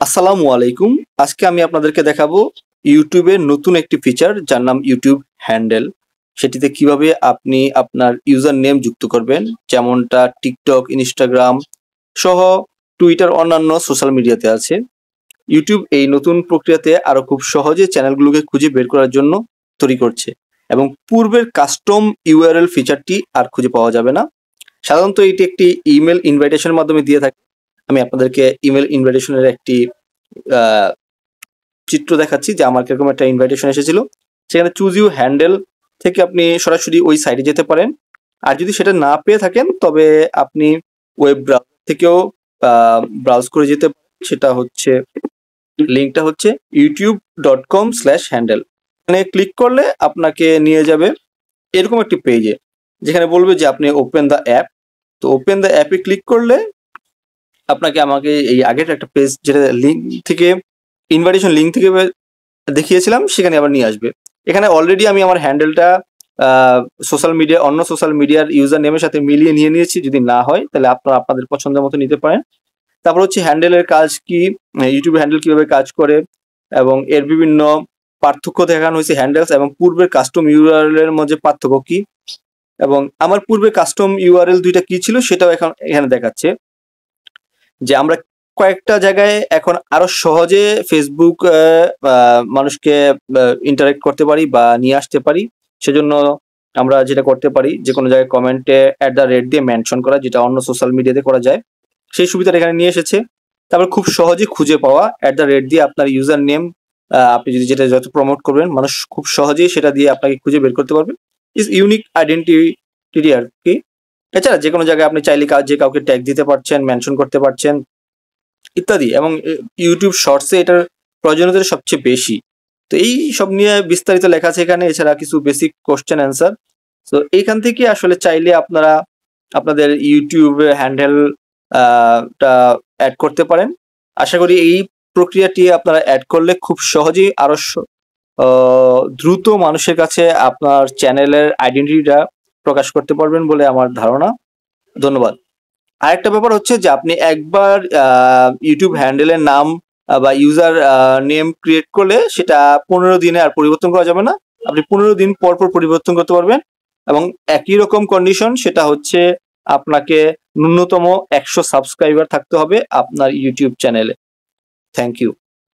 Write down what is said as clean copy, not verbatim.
আসসালামু আলাইকুম। আজকে আমি আপনাদেরকে দেখাবো ইউটিউবের নতুন একটি ফিচার যার নাম ইউটিউব হ্যান্ডেল। সেটিতে কিভাবে আপনি আপনার ইউজার নেম যুক্ত করবেন, যেমনটা টিকটক, ইনস্টাগ্রাম সহ টুইটার অন্যান্য সোশ্যাল মিডিয়াতে আছে। ইউটিউব এই নতুন প্রক্রিয়াতে আরো খুব সহজে চ্যানেলগুলোকে খুঁজে বের করার জন্য তৈরি করছে এবং পূর্বের কাস্টম ইউআরএল ফিচারটি আর খুঁজে পাওয়া যাবে না। সাধারণত এটি একটি ইমেল ইনভাইটেশনের মাধ্যমে দিয়ে থাকে। আমি আপনাদেরকে ইমেল ইনভাইটেশনের একটি চিত্র দেখাচ্ছি যে আমার কিরকম একটা ইনভাইটেশন এসেছিল। সেখানে চুজ ইউ হ্যান্ডেল থেকে আপনি সরাসরি ওই সাইটে যেতে পারেন। আর যদি সেটা না পেয়ে থাকেন তবে আপনি ওয়েব ব্রাউজার থেকেও ব্রাউজ করে যেতে পারেন। সেটা হচ্ছে লিঙ্কটা হচ্ছে youtube.com/handle। এখানে ক্লিক করলে আপনাকে নিয়ে যাবে এরকম একটি পেজে, যেখানে বলবে যে আপনি ওপেন দ্য অ্যাপ। তো ওপেন দ্য অ্যাপে ক্লিক করলে আমাকে এই আগের একটা পেজ যেটা লিঙ্ক থেকে ইনভাইটেশন লিঙ্ক থেকে দেখিয়েছিলাম সেখানে আবার নিয়ে আসবে। এখানে অলরেডি আমি আমার হ্যান্ডেলটা অন্য সোশ্যাল মিডিয়ার ইউজার নেমের সাথে মিলিয়ে নিয়ে নিয়েছি। যদি না হয় তাহলে আপনারা আপনাদের পছন্দের মতো নিতে পারেন। তারপর হচ্ছে হ্যান্ডেলের কাজ কি, ইউটিউব হ্যান্ডেল কিভাবে কাজ করে এবং এর বিভিন্ন পার্থক্য দেখানো হয়েছে হ্যান্ডেলস এবং পূর্বের কাস্টম ইউআরএল এর মধ্যে পার্থক্য কি, এবং আমার পূর্বে কাস্টম ইউআরএল দুইটা কি ছিল সেটাও এখানে দেখাচ্ছে। যে আমরা কয়েকটা জায়গায় এখন আরো সহজে ফেসবুক মানুষকে ইন্টারেক্ট করতে পারি বা নিয়ে আসতে পারি। সেজন্য আমরা যেটা করতে পারি, যে কোনো জায়গায় কমেন্টে @ দিয়ে মেনশন করা, যেটা অন্য সোশ্যাল মিডিয়াতে করা যায়, সেই সুবিধাটা এখানে নিয়ে এসেছে। তারপর খুব সহজে খুঁজে পাওয়া, @ দিয়ে আপনার ইউজার নেম আপনি যদি যেটা যত প্রমোট করবেন মানুষ খুব সহজেই সেটা দিয়ে আপনাকে খুঁজে বের করতে পারবে। ইজ ইউনিক আইডেন্টিটি আর কি। এছাড়া যে কোনো জায়গায় আপনি চাইলে যে কাউকে ট্যাগ দিতে পারছেন, মেনশন করতে পারছেন ইত্যাদি। এবং ইউটিউব শর্টসে এটার প্রয়োজনীয়তা সবচেয়ে বেশি। তো এই সব নিয়ে বিস্তারিত লেখা আছে এখানে। এছাড়া কিছু বেসিক কোশ্চেন অ্যান্সার। তো এইখান থেকে আসলে চাইলে আপনারা আপনাদের ইউটিউব হ্যান্ডেল টা অ্যাড করতে পারেন। আশা করি এই প্রক্রিয়াটি আপনারা অ্যাড করলে খুব সহজেই আরো দ্রুত মানুষের কাছে আপনার চ্যানেলের আইডেন্টিটিটা প্রকাশ করতে পারবেন বলে আমার ধারণা। ধন্যবাদ। আরেকটা ব্যাপার হচ্ছে যে আপনি একবার ইউটিউব হ্যান্ডেলের নাম বা ইউজার নেম ক্রিয়েট করলে সেটা 15 দিনে আর পরিবর্তন করা যাবে না। আপনি 15 দিন পর পর পরিবর্তন করতে পারবেন এবং একই রকম কন্ডিশন, সেটা হচ্ছে আপনাকে ন্যূনতম 100 সাবস্ক্রাইবার থাকতে হবে আপনার ইউটিউব চ্যানেলে। Thank you.